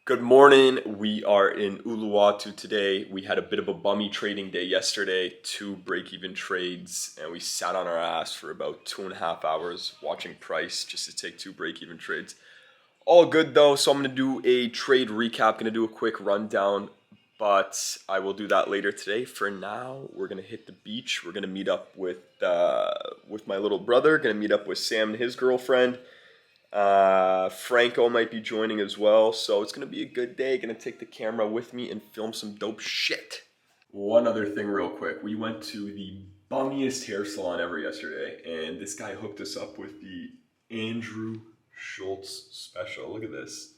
Good morning. We are in Uluwatu today. We had a bit of a bummy trading day yesterday, 2 break-even trades, and we sat on our ass for about 2.5 hours watching price just to take 2 break-even trades. All good though, so I'm gonna do a trade recap, gonna do a quick rundown, but I will do that later today. For now, we're gonna hit the beach. We're gonna meet up with my little brother, gonna meet up with Sam and his girlfriend. Franco might be joining as well, so it's gonna be a good day. Gonna take the camera with me and film some dope shit. One other thing real quick, we went to the bummiest hair salon ever yesterday, and this guy hooked us up with the Andrew Schultz special. Look at this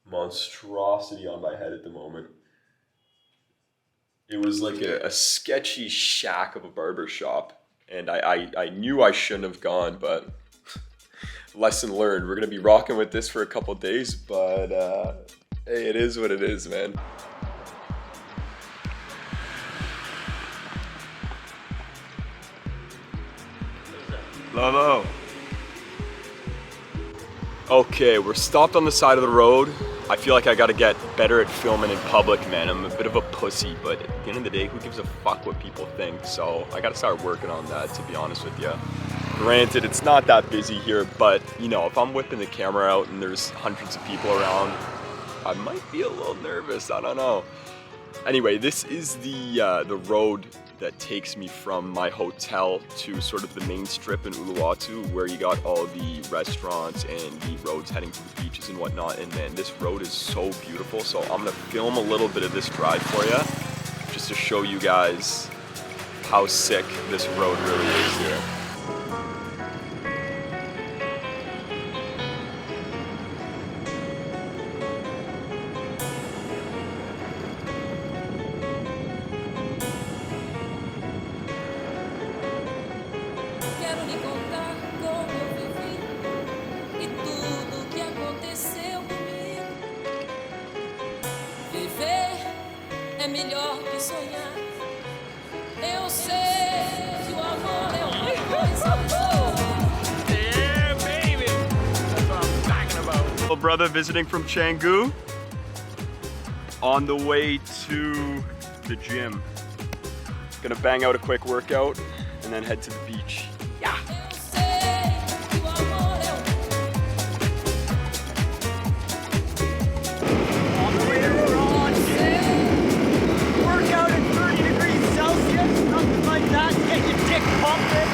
monstrosity on my head at the moment. It was like a sketchy shack of a barber shop, and I knew I shouldn't have gone, but lesson learned. We're gonna be rocking with this for a couple days, but hey, it is what it is, man. Hello. Okay, we're stopped on the side of the road. I feel like I gotta get better at filming in public, man. I'm a bit of a pussy, but at the end of the day, who gives a fuck what people think? So I gotta start working on that, to be honest with you. Granted, it's not that busy here, but you know, if I'm whipping the camera out and there's hundreds of people around, I might be a little nervous, I don't know. Anyway, this is the road that takes me from my hotel to sort of the main strip in Uluwatu, where you got all the restaurants and the roads heading to the beaches and whatnot. And man, this road is so beautiful. So I'm gonna film a little bit of this drive for you, just to show you guys how sick this road really is here. Little brother visiting from Canggu on the way to the gym. Gonna bang out a quick workout and then head to the beach. Yeah. On the way to workout at 30 degrees Celsius, nothing like that to get your dick pumping.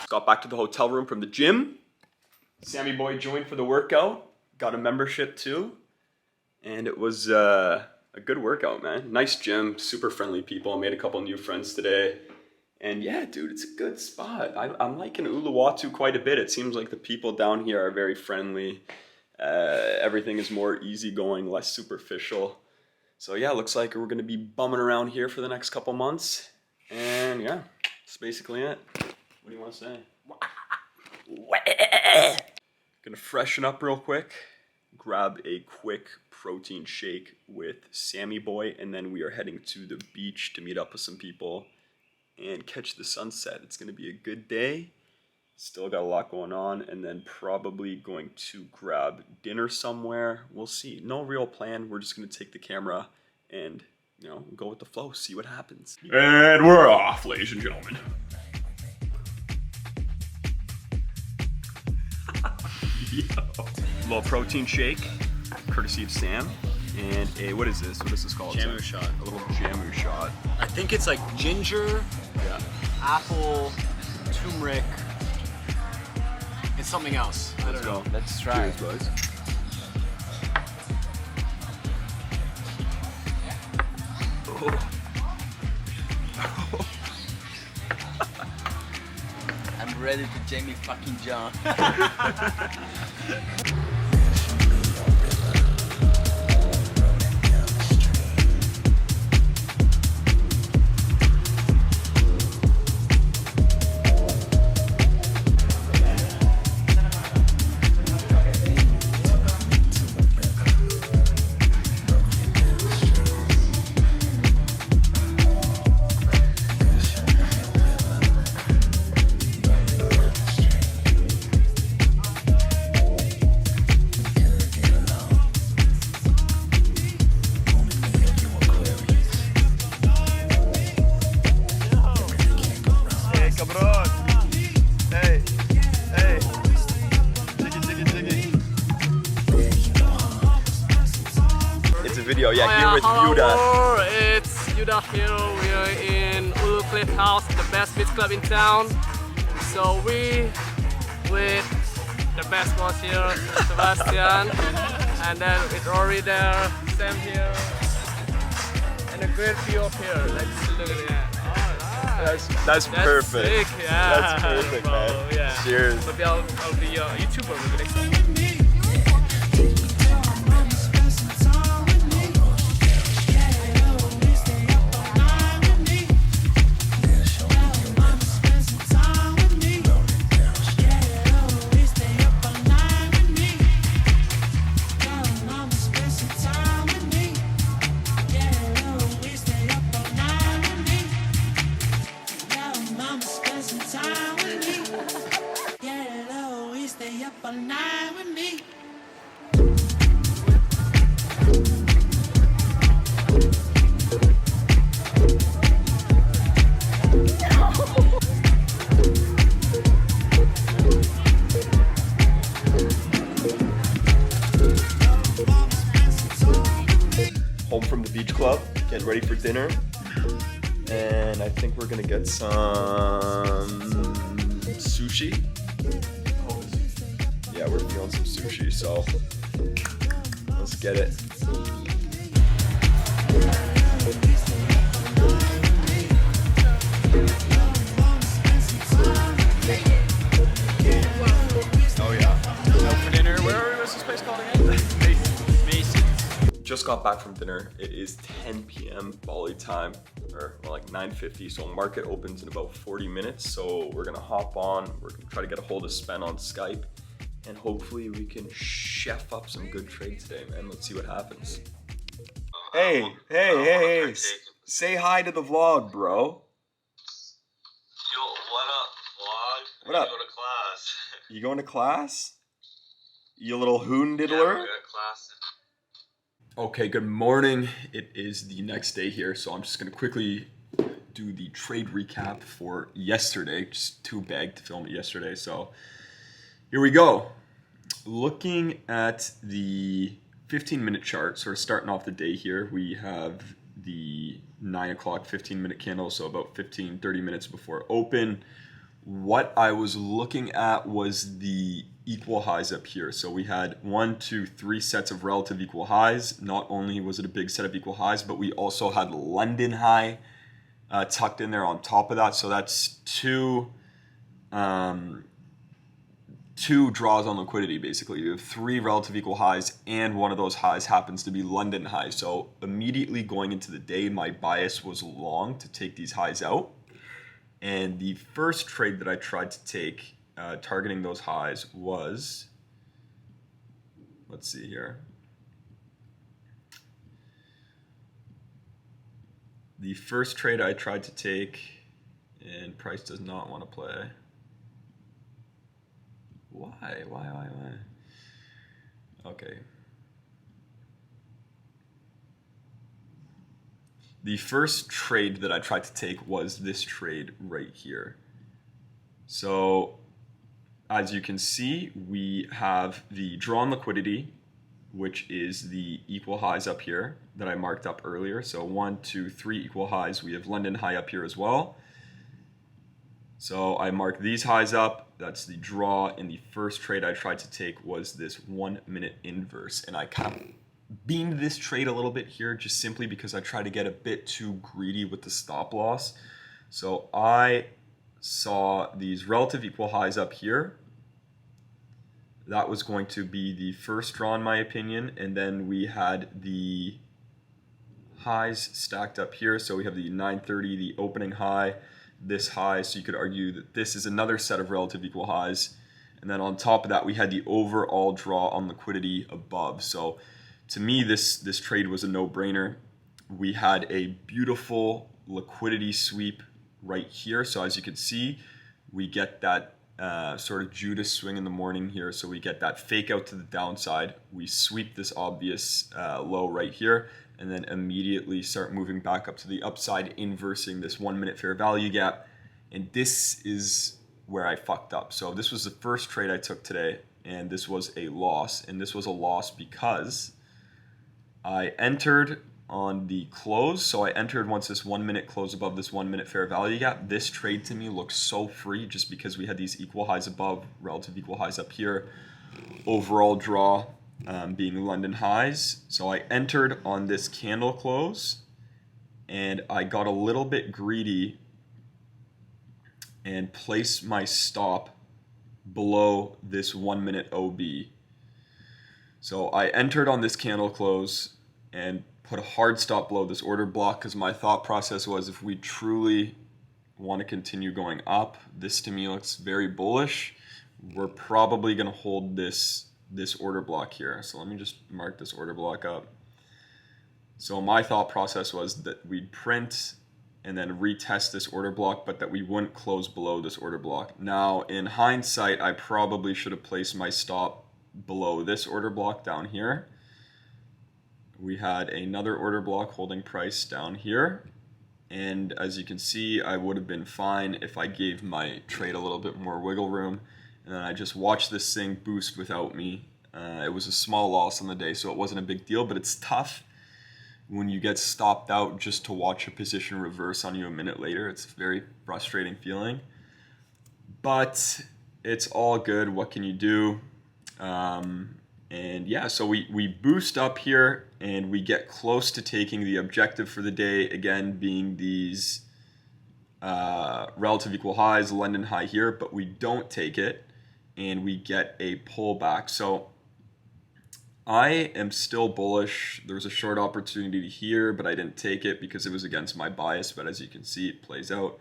Got back to the hotel room from the gym. Sammy boy joined for the workout. Got a membership too. And it was a good workout, man. Nice gym, super friendly people. Made a couple new friends today. And yeah, dude, it's a good spot. I'm liking Uluwatu quite a bit. It seems like the people down here are very friendly. Everything is more easygoing, less superficial. So yeah, looks like we're gonna be bumming around here for the next couple months. And yeah, that's basically it. What do you want to say? Gonna freshen up real quick, grab a quick protein shake with Sammy Boy, and then we are heading to the beach to meet up with some people and catch the sunset. It's gonna be a good day. Still got a lot going on, and then probably going to grab dinner somewhere. We'll see. No real plan. We're just gonna take the camera and, you know, go with the flow, see what happens. And we're off, ladies and gentlemen. Little protein shake, courtesy of Sam, and a, what is this? What is this called? Jamu shot. A little jamu shot. I think it's like ginger, apple, turmeric, and something else. I don't know. Let's try. Cheers, boys. ready to Jamie fucking John. Video. Yeah, here with Yuda. Hello, it's Yuda here. We are in Ulu Cliff House, the best beach club in town. So we with the best boss here, Sebastian, and then with Rory there, Sam here, and a great view up here. Let's look at that. Alright. That's perfect. Sick, yeah. That's perfect, bro, man. Yeah. Cheers. Maybe I'll be a YouTuber with the next. Home from the beach club, getting ready for dinner, and I think we're gonna get some sushi. Yeah, we're feeling some sushi, so let's get it. Oh yeah. Out for dinner. What's this place called again? Mason's. Just got back from dinner. It is 10 p.m. Bali time, or well, like 9:50. So market opens in about 40 minutes. So we're gonna hop on. We're gonna try to get a hold of Spen on Skype, and hopefully we can chef up some good trade today, man. Let's see what happens. Hey! Say hi to the vlog, bro. Yo, what up, vlog? What up? I go to class. You going to class? You little hoon Yeah, diddler? we're going to class. Okay, good morning. It is the next day here, so I'm just gonna quickly do the trade recap for yesterday. Just too big to film it yesterday, so here we go. Looking at the 15-minute chart, sort of starting off the day here, we have the 9 o'clock 15-minute candle, so about 30 minutes before open. What I was looking at was the equal highs up here. So we had 1, 2, 3 sets of relative equal highs. Not only was it a big set of equal highs, but we also had London high tucked in there on top of that. So that's two draws on liquidity, basically. You have 3 relative equal highs, and one of those highs happens to be London high. So immediately going into the day, my bias was long to take these highs out. And the first trade that I tried to take, targeting those highs, was, let's see here. The first trade I tried to take, and price does not want to play. Why? Okay. The first trade that I tried to take was this trade right here. So as you can see, we have the drawn liquidity, which is the equal highs up here that I marked up earlier. So 1, 2, 3 equal highs. We have London high up here as well. So I marked these highs up. That's the draw. And the first trade I tried to take was this 1-minute inverse. And I kind of beamed this trade a little bit here just simply because I tried to get a bit too greedy with the stop loss. So I saw these relative equal highs up here. That was going to be the first draw in my opinion, and then we had the highs stacked up here. So we have the 930, the opening high, this high, so you could argue that this is another set of relative equal highs. And then on top of that, we had the overall draw on liquidity above. So to me, this trade was a no-brainer. We had a beautiful liquidity sweep right here. So as you can see, we get that sort of Judas swing in the morning here. So we get that fake out to the downside. We sweep this obvious low right here, and then immediately start moving back up to the upside, inversing this 1 minute fair value gap. And this is where I fucked up. So this was the first trade I took today, and this was a loss. And this was a loss because I entered on the close. So I entered once this 1 minute close above this 1 minute fair value gap. This trade to me looks so free just because we had these equal highs above, relative equal highs up here. Overall draw being London highs. So I entered on this candle close, and I got a little bit greedy and placed my stop below this 1 minute OB. So I entered on this candle close and put a hard stop below this order block because my thought process was, if we truly want to continue going up, this to me looks very bullish. We're probably going to hold this order block here. So let me just mark this order block up. So my thought process was that we'd print and then retest this order block, but that we wouldn't close below this order block. Now, in hindsight, I probably should have placed my stop below this order block down here. We had another order block holding price down here. And as you can see, I would have been fine if I gave my trade a little bit more wiggle room. And then I just watched this thing boost without me. It was a small loss on the day, so it wasn't a big deal, but it's tough when you get stopped out just to watch a position reverse on you a minute later. It's a very frustrating feeling. But it's all good. What can you do? And yeah, so we boost up here and we get close to taking the objective for the day, again being these relative equal highs, London high here, but we don't take it and we get a pullback. So I am still bullish. There was a short opportunity here, but I didn't take it because it was against my bias, but as you can see, it plays out.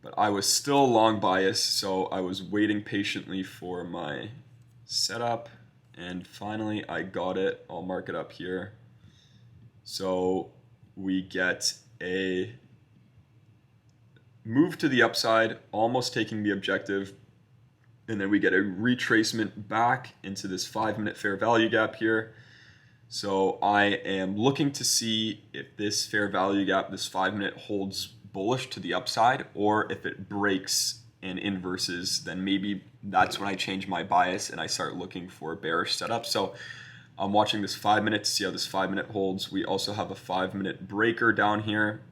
But I was still long bias, so I was waiting patiently for my setup. And finally, I got it. I'll mark it up here. So we get a move to the upside, almost taking the objective. And then we get a retracement back into this 5 minute fair value gap here. So I am looking to see if this fair value gap, this 5 minute, holds bullish to the upside, or if it breaks and inverses, then maybe that's when I change my bias and I start looking for a bearish setup. So I'm watching this 5 minute to see how this 5 minute holds. We also have a 5 minute breaker down here.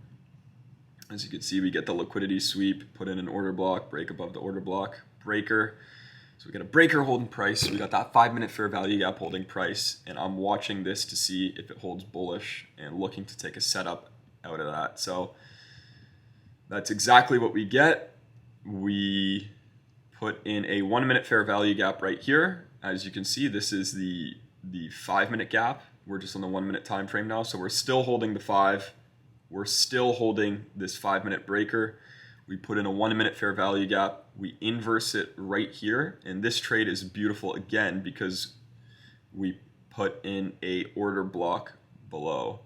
As you can see, we get the liquidity sweep, put in an order block, break above the order block, breaker. So we got a breaker holding price. We got that 5 minute fair value gap holding price, and I'm watching this to see if it holds bullish and looking to take a setup out of that. So that's exactly what we get. We put in a 1 minute fair value gap right here. As you can see, this is the 5 minute gap. We're just on the 1 minute time frame now, so we're still holding the 5. We're still holding this 5 minute breaker. We put in a 1 minute fair value gap. We inverse it right here, and this trade is beautiful again because we put in a order block below.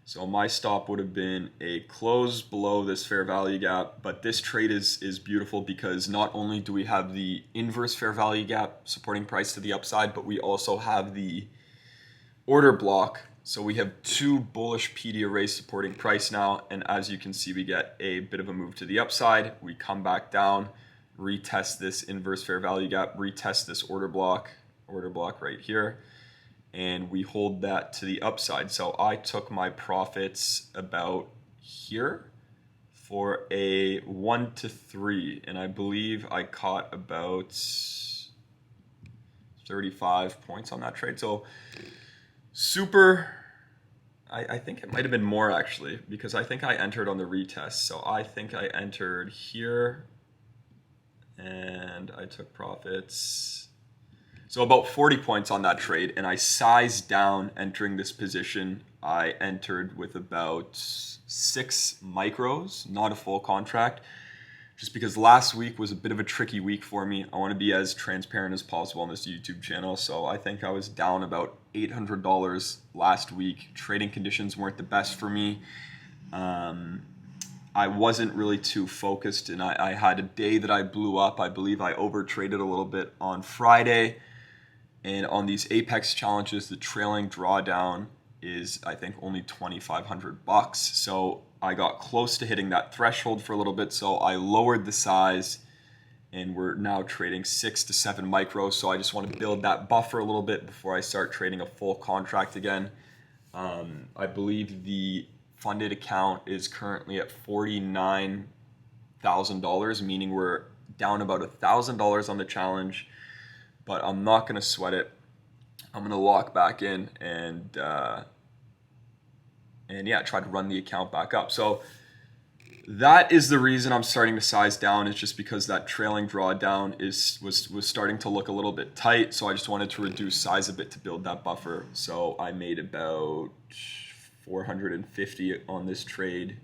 So my stop would have been a close below this fair value gap, but this trade is beautiful because not only do we have the inverse fair value gap supporting price to the upside, but we also have the order block. So we have two bullish PD arrays supporting price now, and as you can see, we get a bit of a move to the upside. We come back down, retest this inverse fair value gap, retest this order block right here, and we hold that to the upside. So I took my profits about here for a 1 to 3, and I believe I caught about 35 points on that trade. So super, I think it might have been more actually, because I think I entered on the retest. So I think I entered here and I took profits. So about 40 points on that trade, and I sized down entering this position. I entered with about 6 micros, not a full contract, just because last week was a bit of a tricky week for me. I want to be as transparent as possible on this YouTube channel. So I think I was down about $800 last week. Trading conditions weren't the best for me. I wasn't really too focused, and I had a day that I blew up. I believe I over traded a little bit on Friday. And on these Apex challenges, the trailing drawdown is, I think, only $2,500. So I got close to hitting that threshold for a little bit, so I lowered the size, and we're now trading 6 to 7 micros. So I just want to build that buffer a little bit before I start trading a full contract again. I believe the funded account is currently at $49,000, meaning we're down about $1,000 on the challenge, but I'm not going to sweat it. I'm going to lock back in and yeah, try to run the account back up. So that is the reason I'm starting to size down. It's just because that trailing drawdown was starting to look a little bit tight. So I just wanted to reduce size a bit to build that buffer. So I made about 450 on this trade.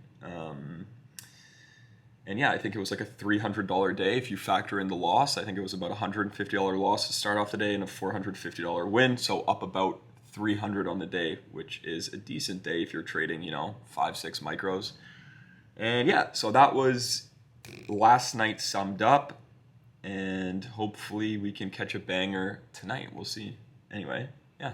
And yeah, I think it was like a $300 day. If you factor in the loss, I think it was about a $150 loss to start off the day and a $450 win. So up about 300 on the day, which is a decent day if you're trading, 5-6 micros. And yeah, so that was last night summed up, and hopefully we can catch a banger tonight. We'll see. Anyway, yeah.